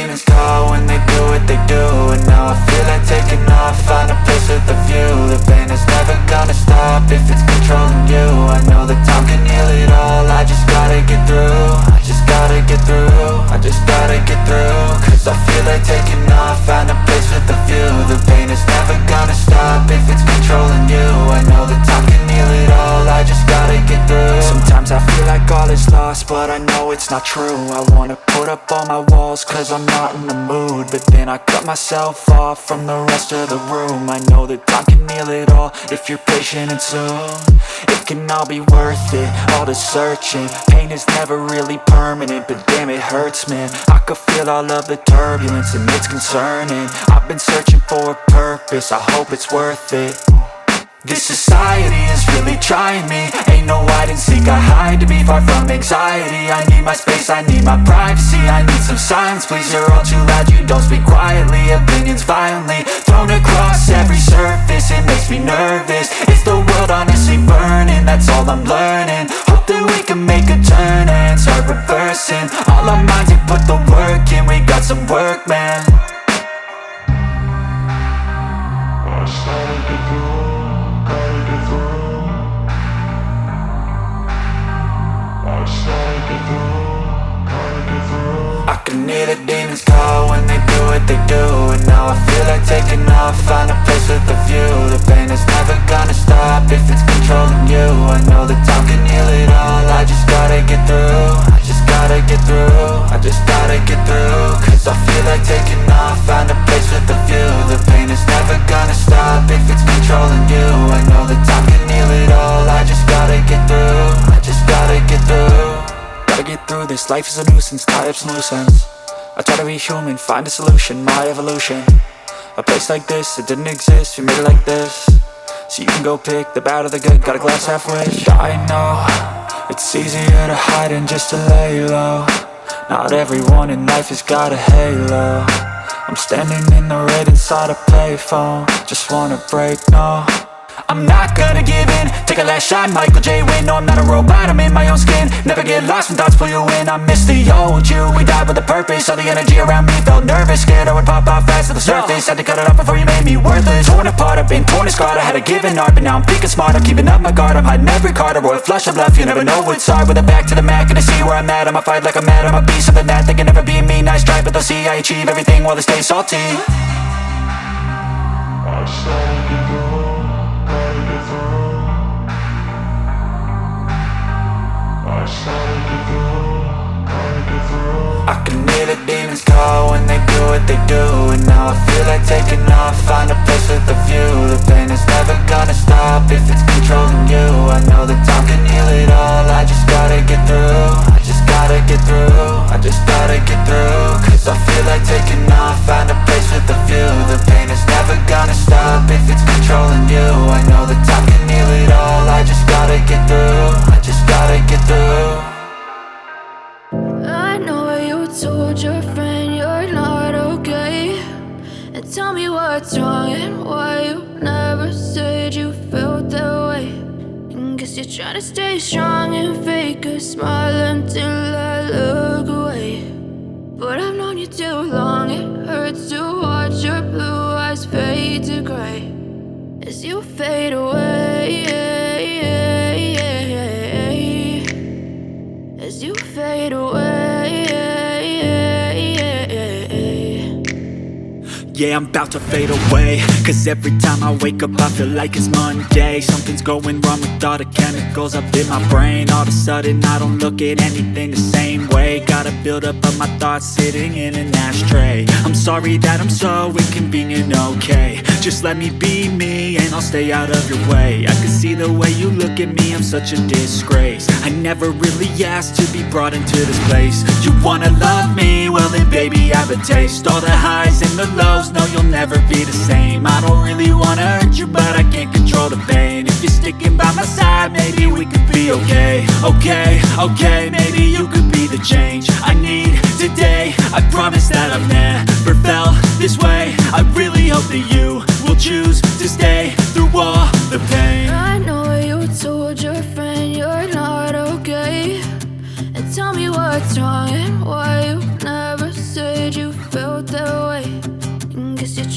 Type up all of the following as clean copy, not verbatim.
demons call when they do what they do. And now I feel like taking off, find a place with a view. The pain is never gonna stop if it's controlling you. I know that time can heal it all, I just gotta get through. I just gotta get through, I just gotta get through. Cause I feel like taking off, find a place with a view. The pain is never gonna stop if it's controlling you. I know that time can heal it all, I just gotta get through. Sometimes I feel like all is lost, but I know it's not true. I wanna put up all my walls cause I'm not in the mood, but then I cut myself off from the rest of the room. I know that time can heal it all if you're patient and soon. It can all be worth it, all the searching. Pain is never really permanent, but damn it hurts, man. I could feel all of the turbulence and it's concerning. I've been searching for a purpose, I hope it's worth it. This society is really trying me. Ain't no hide and seek, I hide to be far from anxiety. I need my space, I need my privacy. I need some silence, please, you're all too loud. You don't speak quietly, opinions violently thrown across every surface. It makes me nervous, it's the world honestly burning. That's all I'm learning, hope that we can make a turn and start reversing. All our minds, we put the work in, we got some work, man. I started to grow. I can hear the demons call when they do what they do. And now I feel like taking off, find a place with a view. The pain is never gonna stop if it's controlling you. I know that time can heal it all, I just gotta get through. I just gotta get through, I just gotta get through. Cause I feel like taking off, find a place with a view. The pain is never gonna stop if it's controlling you. I know that time can heal it all, I just gotta get through. I just gotta get through. Gotta get through this, life is a nuisance, tie up some loose ends. I try to be human, find a solution, my evolution. A place like this, it didn't exist, we made it like this. So you can go pick the bad or the good, got a glass halfway. I know, it's easier to hide than just to lay low. Not everyone in life has got a halo. I'm standing in the red inside a payphone, just wanna break, no. I'm not gonna give in, take a last shot, Michael J. Win. No, I'm not a robot, I'm in my own skin. Never get lost when thoughts pull you in. I miss the old you, we died with a purpose. All the energy around me felt nervous, scared I would pop off fast to the surface. Had to cut it off before you made me worthless. Torn apart, I've been torn and scarred. I had a given art, but now I'm thinking smart. I'm keeping up my guard, I'm hiding every card. A royal flush of love, you never know what's hard. With a back to the mat, gonna see where I'm at. I'ma fight like I'm mad, I'ma be something that they can never be me. Nice try, but they'll see I achieve everything while they stay salty. I started to grow. I can hear the demons call when they do what they do. And now I feel like taking off, find a place with a view. The pain is never gonna stop if it's controlling you. I know that time can heal it all, I just gotta get through. I just gotta get through, I just gotta get through. Cause I feel like taking off, find a place with a view. The pain is never gonna stop if it's controlling you. I know that time can heal it all, I just gotta get through. I just gotta get through. I know you told your friend you're not okay, and tell me what's wrong and why you never said you felt that way. And guess you're trying to stay strong and fake a smile until I look away. But I've known you too long, it hurts to watch your blue eyes fade to gray as you fade away, as you fade away. Yeah, I'm about to fade away, cause every time I wake up I feel like it's Monday. Something's going wrong with all the chemicals up in my brain. All of a sudden I don't look at anything the same way. Gotta build up of my thoughts sitting in an ashtray. I'm sorry that I'm so inconvenient, okay. Just let me be me and I'll stay out of your way. I can see the way you look at me, I'm such a disgrace. I never really asked to be brought into this place. You wanna love me? Well then baby have a taste. All the highs and the lows, no you'll never be the same. I don't really wanna hurt you but I can't control the pain. If you're sticking by my side maybe we could be okay. Okay, maybe you could be the change I need today. I promise that I've never felt this way. I really hope that you will choose to stay through all the pain. I know you told your friend you're not okay, and tell me what's wrong and why you never said you felt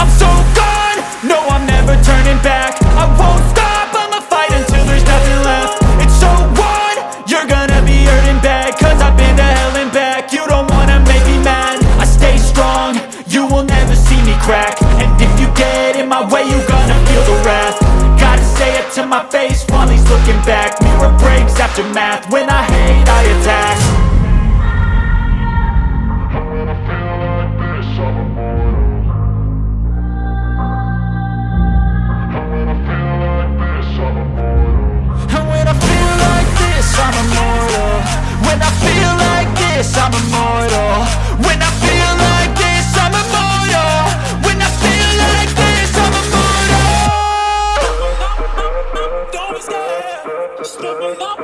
I'm so gone, no I'm never turning back. I won't stop, I'ma fight until there's nothing left. It's so on, you're gonna be hurting bad, cause I've been to hell and back. You don't wanna make me mad, I stay strong, you will never see me crack. And if you get in my way, you gonna feel the wrath. Gotta say it to my face while he's looking back. Mirror breaks after math, when I hate I attack. And when I feel like this, I'm immortal. When I feel like this, I'm immortal. When I feel like this, I'm immortal. When I feel like this, I'm immortal. Don't be scared. Just step it up.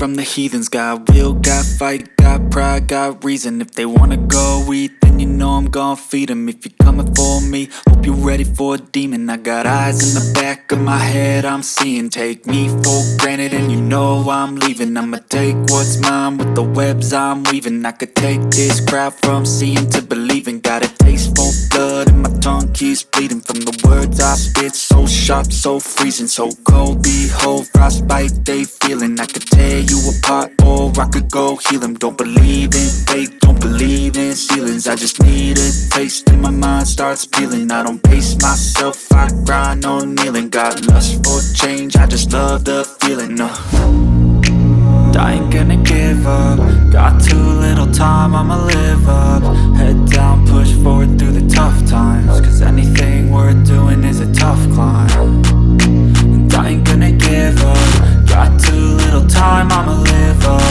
from the heathens. Got will, got fight, got pride, got reason. If they wanna go eat, then you know I'm gon' feed them. If you're coming for me, hope you're ready for a demon. I got eyes in the back of my head, I'm seeing. Take me for granted and you know I'm leaving. I'ma take what's mine with the webs I'm weaving. I could take this crowd from seeing to believing. Got a taste for blood and my tongue keeps bleeding. From the words I spit, so sharp, so freezing, so cold. Behold, frostbite they feeling. I could tear you apart or I could go heal them. Don't believe in fate, don't believe in ceilings. I just need a taste and my mind starts peeling. I don't pace myself, I grind on kneeling. Got lust for change, I just love the feeling. I ain't gonna give up. Got too little time, I'ma live up. Head down, push forward through the tough times. Cause anything worth doing is a tough climb. And I ain't gonna give up. Got too little time, I'ma live up.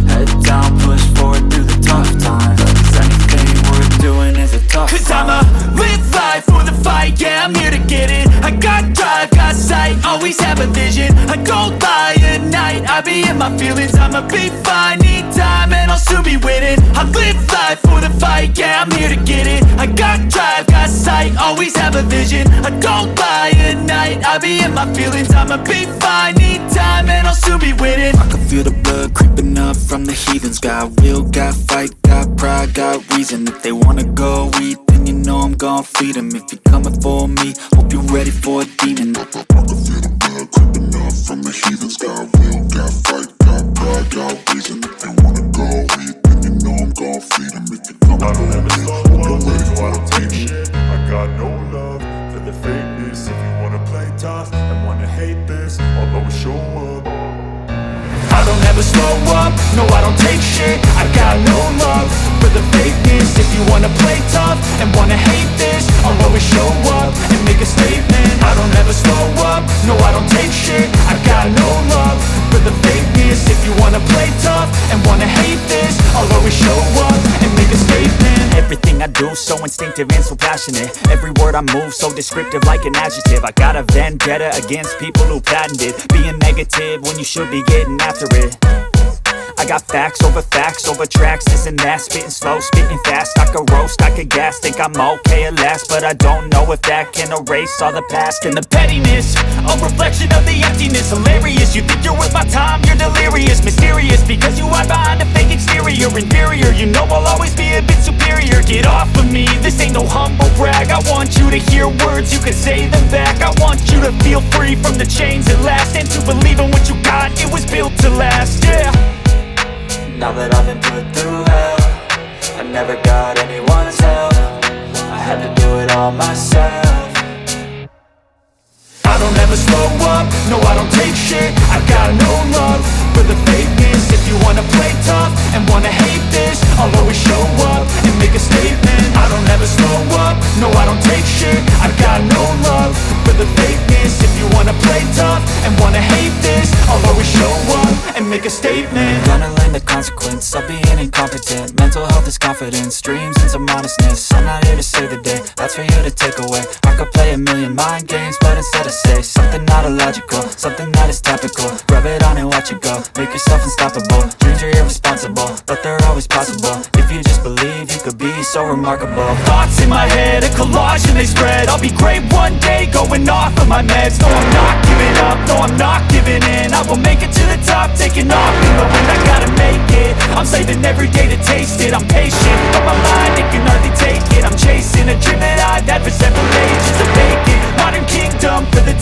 Head down, push forward through the tough times. Cause anything worth doing is a tough climb. Cause I'ma live life for the fight, yeah, I'm here to get it. I got drive, got sight, always have a vision. I don't lie at night, I be in my feelings. I'ma be fine, need time and I'll soon be winning. I live life for the fight, yeah, I'm here to get it. I got drive, got sight, always have a vision. I don't lie at night, I be in my feelings. I'ma be fine, need time and I'll soon be winning. I can feel the blood creeping up from the heathens. Got will, got fight, got pride, got reason. If they wanna go eat, then you know I'm gon' feed them. If you're coming for me, hope you're ready for a demon. I can feel the blood creeping up from the heathens. Got will, got fight, got pride, got reason. If they wanna go eat, then you know I'm gon' feed them. If you're coming for me, hope you're ready for a demon. I got no love for the fakeness. If you wanna play tough and wanna hate this, I'll always show up. I don't ever slow up, no I don't take shit. I got no love for the fakeness. If you wanna play tough and wanna hate this, I'll always show up and make a statement. I don't ever slow up, no I don't take shit. I got no love for the fakeness. If you wanna play tough and wanna hate this, I'll always show up and make a statement. Everything I do so instinctive and so passionate. Every word I move so descriptive like an adjective. I got a vendetta against people who patented being negative when you should be getting after it. I got facts over tracks, this and that. Spitting slow, spitting fast. I could roast, I could gas. Think I'm okay at last, but I don't know if that can erase all the past. And the pettiness, a reflection of the emptiness. Hilarious, you think you're worth my time, you're delirious. Mysterious, because you hide behind a fake exterior. Inferior, you know I'll always be a bit superior. Get off of me, this ain't no humble brag. I want you to hear words, you can say them back. I want you to feel free from the chains at last, and to believe in what you got, it was built to last, yeah. Now that I've been put through hell, I never got anyone's help. I had to do it all myself. I don't ever slow up, no I don't take shit. I got no love for the fakeness. If you wanna play tough and wanna hate this, I'll always show up and make a statement. I don't ever slow up, no I don't take shit. I got no love for the fakeness. If you wanna play tough and wanna hate this, I'll always show up and make a statement. Gonna learn the consequence of being incompetent. Mental health is confidence, dreams and some modestness. I'm not here to save the day, that's for you to take away. I could play a million mind games, but instead I say something not illogical, something that is topical. Rub it on and watch it go, make yourself unstoppable. Dreams are irresponsible, but they're always possible. If you just believe, you could be so remarkable. Thoughts in my head, a collage and they spread. I'll be great one day, going off of my meds. No, I'm not giving up, no, I'm not giving in. I will make it to the top, taking off in the wind. I gotta make it, I'm saving every day to taste it. I'm patient, but my mind, it can hardly take it. I'm chasing a dream that I've had for several ages. A vacant modern kingdom for the